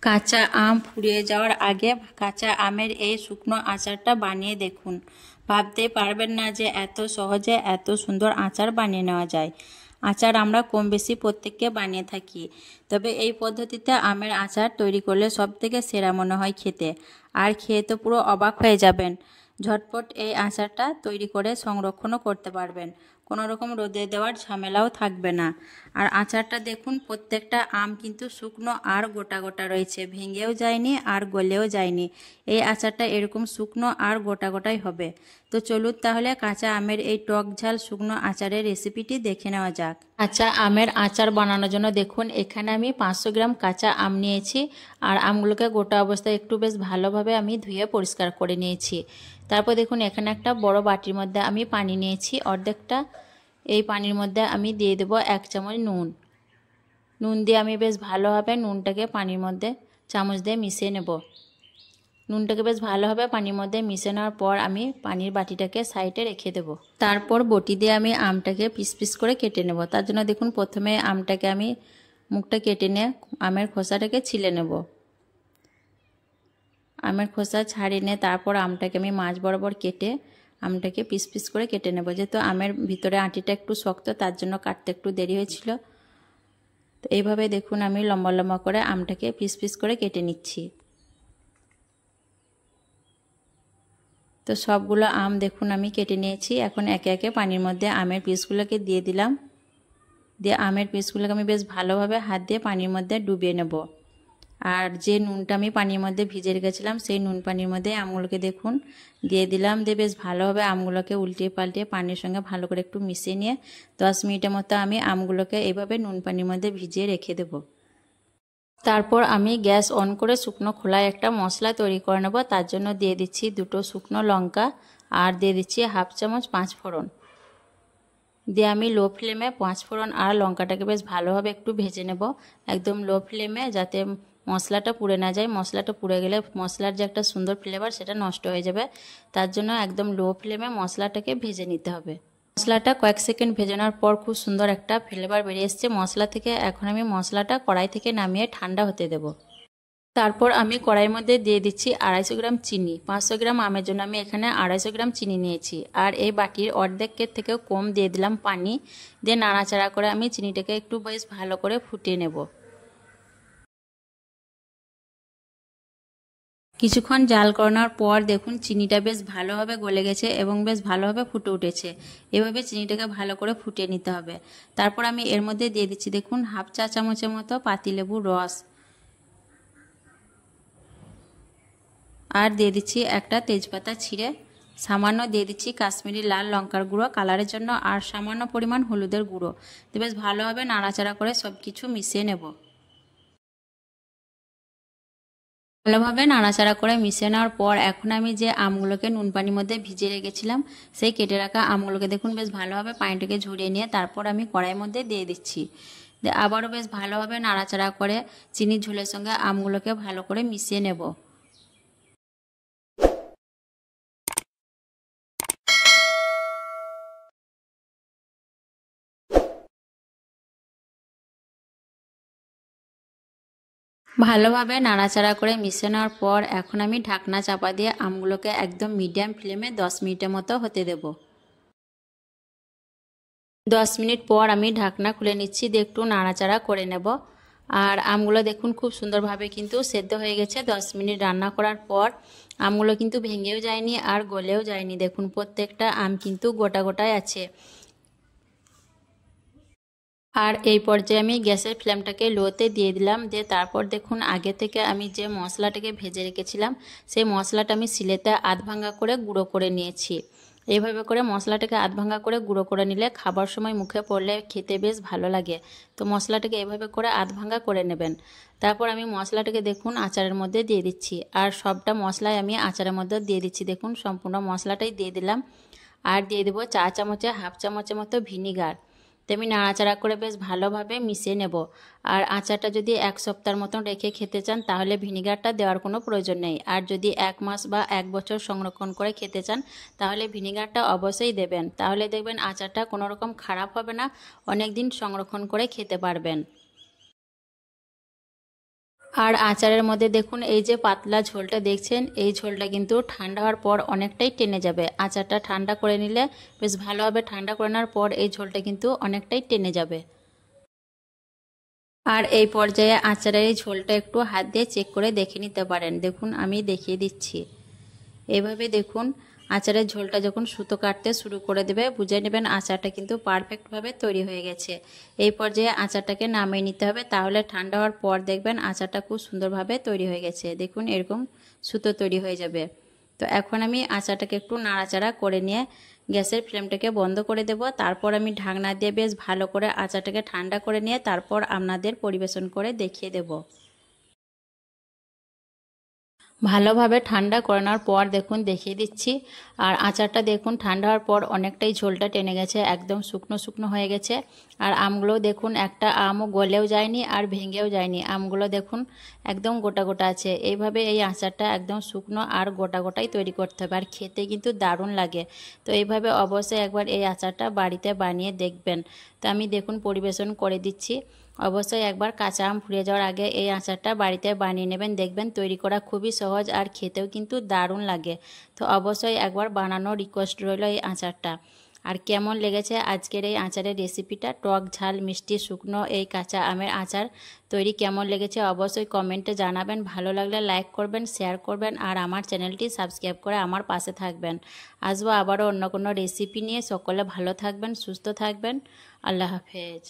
কাঁচা আম ফুরিয়ে যাওয়ার আগে কাঁচা আমের এই শুকনো আচারটা বানিয়ে দেখুন। ভাবতেই পারবেন না যে এত সহজে এত সুন্দর আচার বানিয়ে নেওয়া যায়। আচার আমরা কম বেশি প্রত্যেককে বানিয়ে থাকি, তবে এই পদ্ধতিতে আমের আচার তৈরি করলে সবথেকে সেরা মনে হয় খেতে। আর খেয়ে তো পুরো অবাক হয়ে যাবেন। ঝটপট এই আচারটা তৈরি করে সংরক্ষণও করতে পারবেন, কোনো রকম রোদে দেওয়ার ঝামেলাও থাকবে না। আর আচারটা দেখুন, প্রত্যেকটা আম কিন্তু শুকনো আর গোটা গোটা রয়েছে, ভেঙেও যায়নি আর গলেও যায়নি। এই আচারটা এরকম শুকনো আর গোটা গোটাই হবে। তো চলুন তাহলে কাঁচা আমের এই টক ঝাল শুকনো আচারের রেসিপিটি দেখে নেওয়া যাক। কাঁচা আমের আচার বানানোর জন্য দেখুন এখানে আমি 500 গ্রাম কাঁচা আম নিয়েছি। আর আমগুলোকে গোটা অবস্থায় একটু বেশ ভালোভাবে আমি ধুয়ে পরিষ্কার করে নিয়েছি। তারপর দেখুন এখানে একটা বড় বাটির মধ্যে আমি পানি নিয়েছি অর্ধেকটা। এই পানির মধ্যে আমি দিয়ে দেবো 1 চামচ নুন দিয়ে আমি বেশ ভালোভাবে নুনটাকে পানির মধ্যে চামচ দিয়ে মিশিয়ে নেব। নুনটাকে বেশ ভালোভাবে পানির মধ্যে মিশিয়ে নেওয়ার পর আমি পানির বাটিটাকে সাইডে রেখে দেব। তারপর বটি দিয়ে আমি আমটাকে পিস পিস করে কেটে নেব। তার জন্য দেখুন প্রথমে আমটাকে আমি মুখটা কেটে নিয়ে আমের খোসাটাকে ছিলে নেব। আমের খোসা ছাড়িয়ে নিয়ে তারপর আমটাকে আমি মাঝ বরাবর কেটে আমটাকে পিস পিস করে কেটে নেব। যেহেতু আমের ভিতরে আঁটিটা একটু শক্ত, তার জন্য কাটতে একটু দেরি হয়েছিল। তো এইভাবে দেখুন আমি লম্বা লম্বা করে আমটাকে পিস পিস করে কেটে নিচ্ছি। তো সবগুলো আম দেখুন আমি কেটে নিয়েছি। এখন একে একে পানির মধ্যে আমের পিসগুলোকে দিয়ে দিলাম। দিয়ে আমের পিসগুলোকে আমি বেশ ভালোভাবে হাত দিয়ে পানির মধ্যে ডুবিয়ে নেব। আর যে নুনটা আমি পানির মধ্যে ভিজে রেখেছিলাম সেই নুন পানির মধ্যে আমগুলোকে দেখুন দিয়ে দিলাম। দিয়ে বেশ ভালোভাবে আমগুলোকে উল্টিয়ে পাল্টিয়ে পানির সঙ্গে ভালো করে একটু মিশিয়ে নিয়ে 10 মিনিটের মতো আমি আমগুলোকে এইভাবে নুন পানির মধ্যে ভিজিয়ে রেখে দেব। তারপর আমি গ্যাস অন করে শুকনো খোলায় একটা মশলা তৈরি করে নেব। তার জন্য দিয়ে দিচ্ছি 2টো শুকনো লঙ্কা আর দিয়ে দিচ্ছি 1/2 চামচ 5 ফোড়ন। দিয়ে আমি লো ফ্লেমে 5 ফোড়ন আর লঙ্কাটাকে বেশ ভালোভাবে একটু ভেজে নেব, একদম লো ফ্লেমে, যাতে মশলাটা পুড়ে না যায়। মশলাটা পুড়ে গেলে মশলার যে একটা সুন্দর ফ্লেভার সেটা নষ্ট হয়ে যাবে। তার জন্য একদম লো ফ্লেমে মশলাটাকে ভেজে নিতে হবে। মশলাটা কয়েক সেকেন্ড ভেজে নেওয়ার পর খুব সুন্দর একটা ফ্লেভার বেরিয়ে এসছে মশলা থেকে। এখন আমি মশলাটা কড়াই থেকে নামিয়ে ঠান্ডা হতে দেব। তারপর আমি কড়াইয়ের মধ্যে দিয়ে দিচ্ছি 250 গ্রাম চিনি। 500 গ্রাম আমের জন্য আমি এখানে 250 গ্রাম চিনি নিয়েছি। আর এই বাটির অর্ধেকের থেকেও কম দিয়ে দিলাম পানি। দিয়ে নাড়াচাড়া করে আমি চিনিটাকে একটু বেশ ভালো করে ফুটিয়ে নেব। কিছুক্ষণ জাল করানোর পর দেখুন চিনিটা বেশ ভালোভাবে গলে গেছে এবং বেশ ভালোভাবে ফুটে উঠেছে। এভাবে চিনিটাকে ভালো করে ফুটিয়ে নিতে হবে। তারপর আমি এর মধ্যে দিয়ে দিচ্ছি দেখুন 1/2 চা চামচের মতো পাতিলেবুর রস। আর দিয়ে দিচ্ছি একটা তেজপাতা ছিঁড়ে। সামান্য দিয়ে দিচ্ছি কাশ্মীরি লাল লঙ্কার গুঁড়ো কালারের জন্য, আর সামান্য পরিমাণ হলুদের গুঁড়ো। তো বেশ ভালোভাবে নাড়াচাড়া করে সব কিছু মিশিয়ে নেব। ভালোভাবে নাড়াচাড়া করে মিশিয়ে নেওয়ার পর এখন আমি যে আমগুলোকে নুন পানির মধ্যে ভিজিয়ে রেখেছিলাম সেই কেটে রাখা আমগুলোকে দেখুন বেশ ভালোভাবে পানিটাকে ঝরিয়ে নিয়ে তারপর আমি কড়াইয়ের মধ্যে দিয়ে দিচ্ছি। আবারও বেশ ভালোভাবে নাড়াচাড়া করে চিনির ঝোলের সঙ্গে আমগুলোকে ভালো করে মিশিয়ে নেব। ভালোভাবে নাড়াচাড়া করে মিশিয়ে নেওয়ার পর এখন আমি ঢাকনা চাপা দিয়ে আমগুলোকে একদম মিডিয়াম ফ্লেমে 10 মিনিটের মতো হতে দেব। 10 মিনিট পর আমি ঢাকনা খুলে নিচ্ছি, দিয়ে একটু নাড়াচাড়া করে নেব। আর আমগুলো দেখুন খুব সুন্দরভাবে কিন্তু সেদ্ধ হয়ে গেছে। 10 মিনিট রান্না করার পর আমগুলো কিন্তু ভেঙেও যায়নি আর গলেও যায়নি। দেখুন প্রত্যেকটা আম কিন্তু গোটা গোটায় আছে। আর এই পর্যায়ে আমি গ্যাসের ফ্লেমটাকে লোতে দিয়ে দিলাম। দিয়ে তারপর দেখুন আগে থেকে আমি যে মশলাটাকে ভেজে রেখেছিলাম সেই মশলাটা আমি শিলেতে আধ ভাঙা করে গুঁড়ো করে নিয়েছি। এইভাবে করে মশলাটাকে আধ ভাঙা করে গুঁড়ো করে নিলে খাবার সময় মুখে পড়লে খেতে বেশ ভালো লাগে। তো মশলাটাকে এইভাবে করে আধ ভাঙা করে নেবেন। তারপর আমি মশলাটাকে দেখুন আচারের মধ্যে দিয়ে দিচ্ছি। আর সবটা মশলাই আমি আচারের মধ্যে দিয়ে দিচ্ছি। দেখুন সম্পূর্ণ মশলাটাই দিয়ে দিলাম। আর দিয়ে দেবো 1 চামচে 1/2 চামচের মতো ভিনিগার। তো আমি নাড়াচাড়া করে বেশ ভালোভাবে মিশিয়ে নেব। আর আচারটা যদি 1 সপ্তাহের মতন রেখে খেতে চান তাহলে ভিনিগারটা দেওয়ার কোনো প্রয়োজন নেই। আর যদি 1 মাস বা 1 বছর সংরক্ষণ করে খেতে চান তাহলে ভিনিগারটা অবশ্যই দেবেন। তাহলে দেখবেন আচারটা কোনো রকম খারাপ হবে না, অনেক দিন সংরক্ষণ করে খেতে পারবেন। আর আচারের মধ্যে দেখুন এই যে পাতলা ঝোলটা দেখছেন, এই ঝোলটা কিন্তু ঠান্ডা হওয়ার পর অনেকটাই টেনে যাবে। আচারটা ঠান্ডা করে নিলে বেশ ভালোভাবে ঠান্ডা করে নেওয়ার পর এই ঝোলটা কিন্তু অনেকটাই টেনে যাবে। আর এই পর্যায়ে আচারের এই ঝোলটা একটু হাত দিয়ে চেক করে দেখে নিতে পারেন। দেখুন আমি দেখিয়ে দিচ্ছি। এভাবে দেখুন আচারের ঝোলটা যখন সুতো কাটতে শুরু করে দেবে বুঝে নেবেন আচারটা কিন্তু পারফেক্টভাবে তৈরি হয়ে গেছে। এই পর্যায়ে আচারটাকে নামিয়ে নিতে হবে, তাহলে ঠান্ডা হওয়ার পর দেখবেন আচারটা খুব সুন্দরভাবে তৈরি হয়ে গেছে। দেখুন এরকম সুতো তৈরি হয়ে যাবে। তো এখন আমি আচারটাকে একটু নাড়াচাড়া করে নিয়ে গ্যাসের ফ্লেমটাকে বন্ধ করে দেব। তারপর আমি ঢাকনা দিয়ে বেশ ভালো করে আচারটাকে ঠান্ডা করে নিয়ে তারপর আপনাদের পরিবেশন করে দেখিয়ে দেব। ভালোভাবে ঠান্ডা করে নেওয়ার পর দেখুন দেখিয়ে দিচ্ছি। আর আচারটা দেখুন ঠান্ডা হওয়ার পর অনেকটাই ঝোলটা টেনে গেছে, একদম শুকনো শুকনো হয়ে গেছে। আর আমগুলো দেখুন একটা আমও গলেও যায়নি আর ভেঙেও যায়নি, আমগুলো দেখুন একদম গোটা গোটা আছে। এইভাবে এই আচারটা একদম শুকনো আর গোটা গোটাই তৈরি করতে হবে, আর খেতে কিন্তু দারুণ লাগে। তো এইভাবে অবশ্যই একবার এই আচারটা বাড়িতে বানিয়ে দেখবেন। তো আমি দেখুন পরিবেশন করে দিচ্ছি। অবশ্যই একবার কাঁচা আম ফুরিয়ে যাওয়ার আগে এই আচারটা বাড়িতে বানিয়ে নেবেন, দেখবেন তৈরি করা খুবই সহজ আর খেতেও কিন্তু দারুণ লাগে। তো অবশ্যই একবার বানানোর রিকোয়েস্ট রইল এই আচারটা। আর কেমন লেগেছে আজকের এই আচারের রেসিপিটা, টক ঝাল মিষ্টি শুকনো এই কাঁচা আমের আচার তৈরি কেমন লেগেছে অবশ্যই কমেন্টে জানাবেন। ভালো লাগলে লাইক করবেন, শেয়ার করবেন আর আমার চ্যানেলটি সাবস্ক্রাইব করে আমার পাশে থাকবেন। আসবো আবারও অন্য কোনো রেসিপি নিয়ে। সকলে ভালো থাকবেন, সুস্থ থাকবেন। আল্লাহ হাফেজ।